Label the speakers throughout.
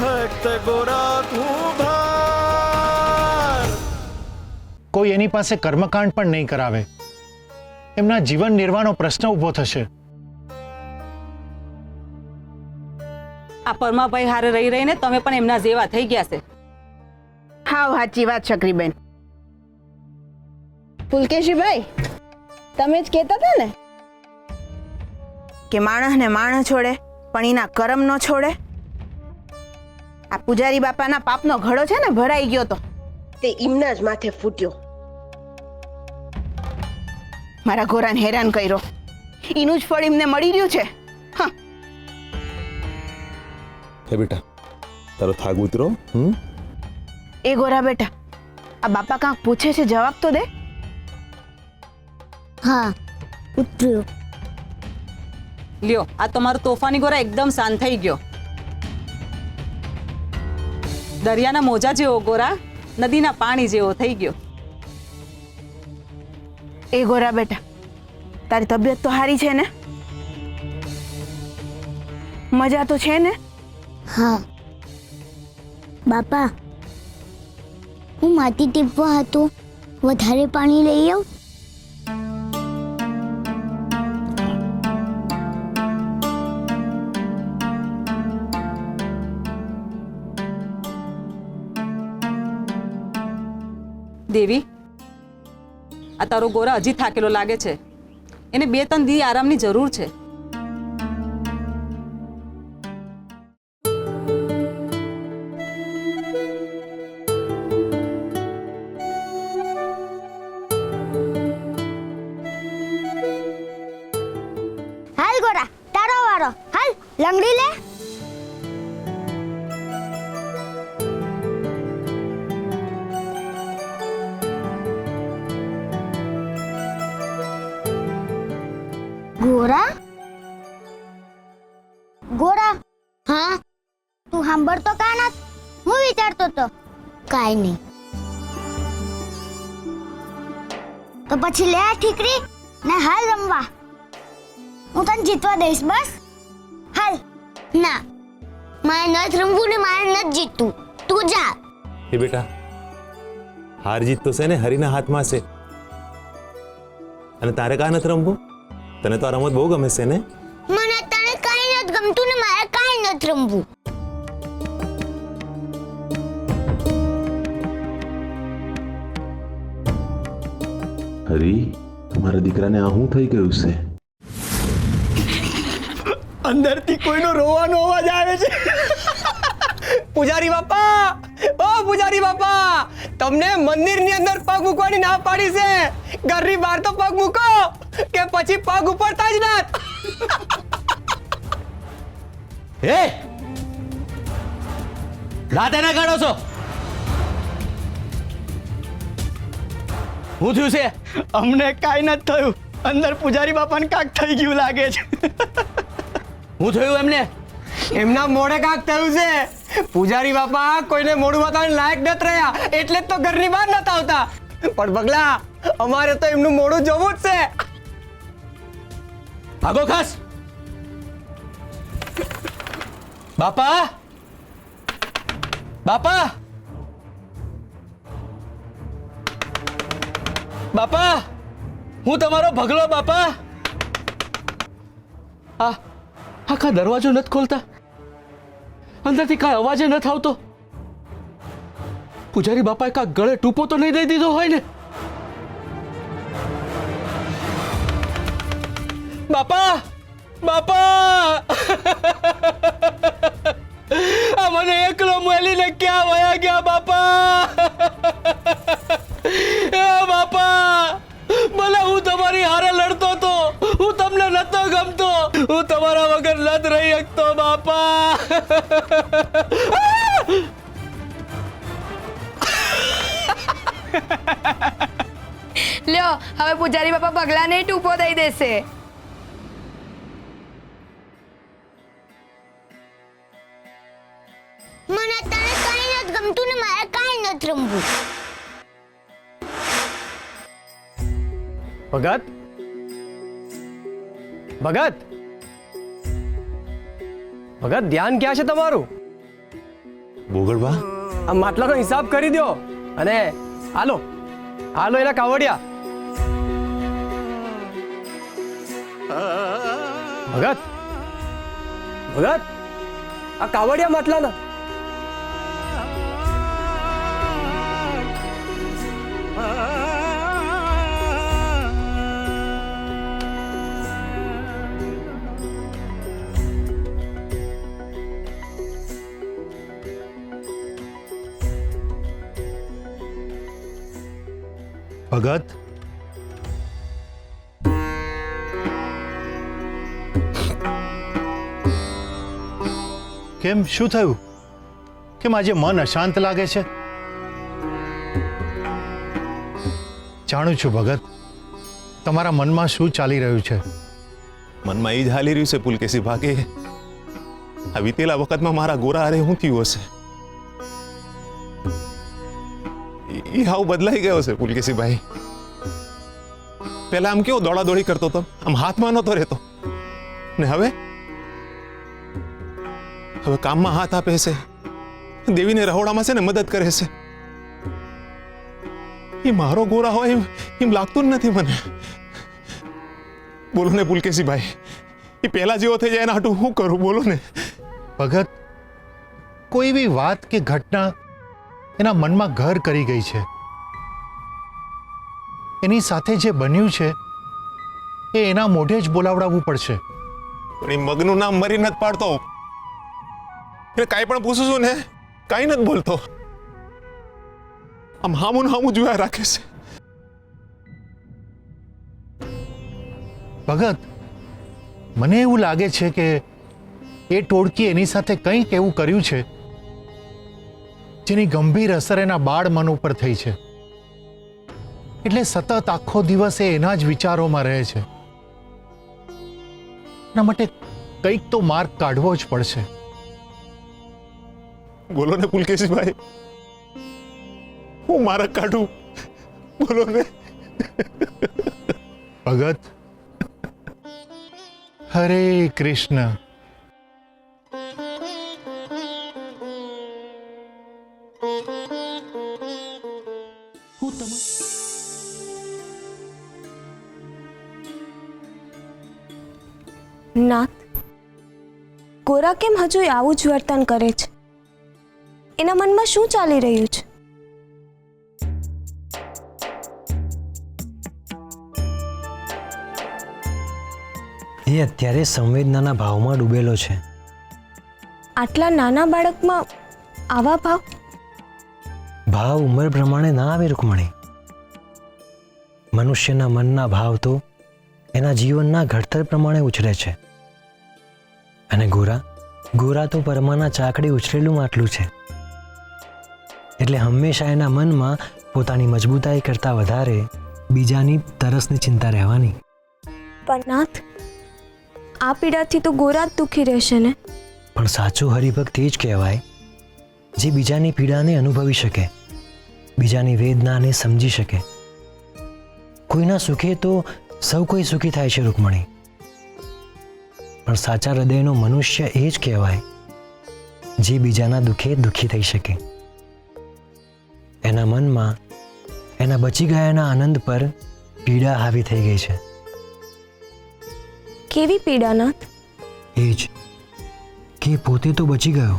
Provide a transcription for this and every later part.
Speaker 1: ભક્ત ગોરા કુંભાર।
Speaker 2: કોઈ એની પાસે કર્મકાંડ પણ નહીં કરાવે, એમના જીવન નિર્વાહનો પ્રશ્ન ઊભો થશે।
Speaker 3: આ પરમાભાઈ હારે રહી રહીને તમે પણ એમના જેવા થઈ ગયા છે।
Speaker 4: હાવ સાચી વાત છકરીબેન। પુલકેશીભાઈ, તમે જ કહેતા હતા ને કે માણસને માણસ છોડે પણ એના કરમ ન છોડે। આ પૂજારી બાપાના પાપનો ઘડો છે ને ભરાઈ ગયો તો
Speaker 5: તે એમના જ માથે ફૂટ્યો।
Speaker 4: મારા ઘોરાને હેરાન કર્યો, એનું જ ફળ એમને મળી રહ્યું છે। હા,
Speaker 1: હે બેટા, તારો થાક ઉતરો?
Speaker 4: એ ગોરા બેટા, આ બાપા કાંક પૂછે છે, જવાબ તો દે।
Speaker 6: હા, ઉતર્યો।
Speaker 3: લ્યો, આ તમારો તોફાની ગોરા એકદમ શાંત થઈ ગયો। દરિયાના મોજા જેવો ગોરા નદીના પાણી જેવો થઈ ગયો।
Speaker 4: એ ગોરા બેટા, તારી તબિયત તો સારી છે ને? મજા તો છે ને?
Speaker 6: હા બાપા, હું માટી ટીપવા હતું, વધારે પાણી લઈ આવું?
Speaker 3: દેવી, આ તારો ગોરા હજી થાકેલો લાગે છે, એને 2-3 દી આરામની જરૂર છે।
Speaker 6: હાલ ગોરા, તારો વારો, હાલ લંગડી લે। ગોરા, ગોરા, હા તું સાંભળતો કા ના? હું વિચારતો તો કાઈ નહીં, તો પછી લે આ ઠીકરી ને હાલ રમવા। હું તને જીતવા દઈશ, બસ હાલ। ના, મારે નથી રમવું ને મારે નથી જીતવું, તું જા।
Speaker 1: હે બેટા, હાર જીત તો છે ને હરીના હાથમાં છે, અને તારે કા નથી રમવું? તને તો આ રમત બહુ ગમે છે ને?
Speaker 6: મને તને કાઈ નથી ગમતું ને મારે કાઈ નથી રમવું।
Speaker 7: હરી, તમારા દીકરાને આ શું થઈ ગયું છે?
Speaker 8: અંદરથી કોઈનો રોવાનો અવાજ આવે છે। પૂજારી બાપા, ઓ પૂજારી બાપા, તમને મંદિરની અંદર પગ મૂકવાની ના પાડી છે, ઘરની બહાર તો પગ મૂકો કે પછી પગ ઉપરતા જ ના।
Speaker 9: હે, રાતે ના કાઢો છો? શું થયું છે?
Speaker 8: અમને કાઈ નથી થયું, અંદર પૂજારી બાપાને કાંક થઈ ગયું લાગે છે।
Speaker 9: શું થયું એમને?
Speaker 8: એમના મોઢે કાંક થયું છે। પૂજારી બાપા કોઈને મોઢું બતાવવાની લાયક નથી રહ્યા, એટલે જ તો ઘરની બહાર નતા આવતા। પણ પગલા, અમારે તો એમનું મોઢું જોવું જ છે।
Speaker 9: ભાગો ખાસ! બાપા, બાપા, બાપા, હું તમારો ભગલો બાપા। આખા દરવાજો નથી ખોલતા, અંદરથી કાંઈ અવાજ નથી આવતો। પૂજારી બાપાએ કાંઈક ગળે ટૂંપો તો નહીં દઈ દીધો હોય ને? બાપા, બાપા, આ મને એકલો મળીને ક્યાં વયા ગયા બાપા? બાપા, ભલે હું તમારી હારે લડતો તો, હું તમને નતો ગમતો, હું તમારા વગર નથી રહી શકતો બાપા।
Speaker 4: લ્યો, હવે પૂજારી બાપા પગલાને ટૂંપો દઈ દેશે।
Speaker 6: મને તને કાઈ નથી ગમતું ને મારે કાઈ નથી રમવું।
Speaker 8: ભગત, ભગત, ભગત, ધ્યાન ક્યાં છે તમારું?
Speaker 1: બોગડબા
Speaker 8: આ માટલાનો હિસાબ કરી દો અને હાલો હાલો એના કાવડિયા. ભગત ભગત આ કાવડિયા માટલાના.
Speaker 2: ભગત કેમ શું થયું? કેમ આજે મન અશાંત લાગે છે? જાણું છું ભગત, તમારા મનમાં શું ચાલી રહ્યું છે.
Speaker 1: મનમાં એ જ હાલી રહ્યું છે પુલકેશી ભા કે આ વીતેલા વખતમાં મારા ગોરા હારે શું થયું હશે. એ હાવ બદલાઈ ગયો છે પુલકેશી ભાઈ. પહેલા આમ કેવો દોડાદોડી કરતો હતો, આમ હાથમાં નહોતો રહેતો, ને હવે કામમાં હાથ આપે છે, દેવીને રહોડામાં છે ને મદદ કરે છે. એ મારો ગોરા હોય એમ લાગતું જ નથી મને. બોલો ને પુલકેશી ભાઈ, એ પહેલા જેવો થઈ જાય એના હાટું શું કરું બોલો ને.
Speaker 2: ભગત, કોઈ બી વાત કે ઘટના એના મનમાં ઘર કરી ગઈ છે. એની સાથે જે બન્યું છે એ એના મોઢે જ બોલાવડાવવું પડશે.
Speaker 1: પણ એ મગનું નામ મરી નથી પાડતો. એટલે કાંઈ પણ પૂછું છું ને કાંઈ નથી બોલતો. આમ હામું હામું જોયા રાખે છે.
Speaker 2: ભગત, મને એવું લાગે છે કે એ ટોળકી એની સાથે કંઈક એવું કર્યું છે જેની ગંભીર અસર એના બાળ મન ઉપર થઈ છે. એટલે સતત આખો દિવસ એ એના જ વિચારોમાં રહે છે. એના માટે કંઈક તો માર્ગ કાઢવો જ પડશે.
Speaker 1: બોલો ને પુલકેશીભાઈ, હું માર્ગ કાઢું બોલો ને.
Speaker 2: ભગત, હરે કૃષ્ણ.
Speaker 10: નાથ, ગોરા કેમ હજુ આવું જ વર્તન કરે છે? એના મનમાં શું ચાલી રહ્યું છે?
Speaker 11: એ અત્યારે સંવેદનાના ભાવમાં ડૂબેલો છે.
Speaker 10: આટલા નાના બાળકમાં આવા ભાવ?
Speaker 11: ભાવ ઉંમર પ્રમાણે ના આવે રૂકમણી. મનુષ્યના મનના ભાવ તો એના જીવનના ઘડતર પ્રમાણે ઉછરે છે. અને ગોરા તો પરમાના ચાકડી ઉછરેલું માટલું છે. એટલે હંમેશા એના મનમાં પોતાની મજબૂતાઈ કરતાં વધારે બીજાની તરસની ચિંતા રહેવાની.
Speaker 10: પણ નાથ, આ પીડાથી તો ગોરા જ દુઃખી રહેશે ને?
Speaker 11: પણ સાચો હરિભક્ત એ જ કહેવાય જે બીજાની પીડાને અનુભવી શકે, બીજાની વેદનાને સમજી શકે. કોઈના સુખે તો સૌ કોઈ સુખી થાય છે રૂકમણી, પણ સાચા હૃદયનો મનુષ્ય એ જ કહેવાય જે બીજાના દુઃખે દુઃખી થઈ શકે. એના મનમાં એના બચી ગયાના આનંદ પર પીડા હાવી થઈ ગઈ છે.
Speaker 10: કેવી પીડા નાથ?
Speaker 11: એ જ કે પોતે તો બચી ગયો,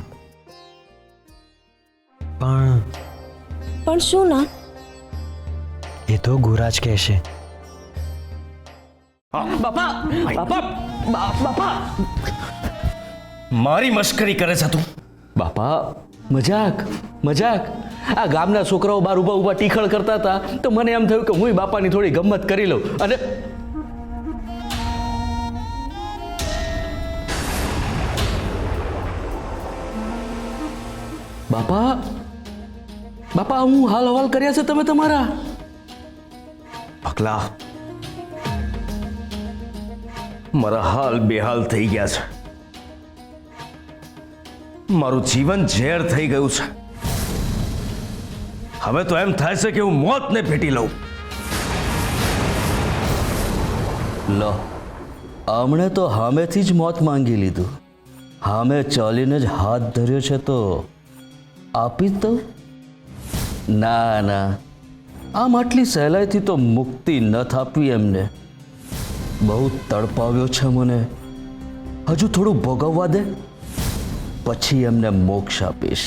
Speaker 11: પણ
Speaker 10: શું નાથ?
Speaker 11: એ તો ગોરા જ કહેશે.
Speaker 9: બાપા બાપા બાપા, મારી મશ્કરી કરે છે તું? બાપા મજાક મજાક. આ ગામના છોકરાઓ બાર ઊભા ઊભા ટીખળ કરતા હતા તો મને એમ થયું કે હું બાપાની થોડી ગમત કરી લઉં. અને બાપા બાપા હું હાલ હવાલ કર્યા છે તમે તમારા?
Speaker 12: પગલા મારા હાલ બેહાલ થઈ ગયા છે. મારું જીવન ઝેર થઈ ગયું છે. હવે તો એમ થાય છે કે હું મોતને ભેટી લઉં. લો, આમણે તો હામેથી જ મોત માંગી લીધું. હામે ચાલીને જ હાથ ધર્યો છે તો
Speaker 9: આપી જ દઉં? ના ના, આમ આટલી સહેલાઈથી તો મુક્તિ નથી આપવી એમને. બહુ તડપાવ્યો છે મને. હજુ થોડું ભોગવવા દે, પછી એમને મોક્ષ આપીશ.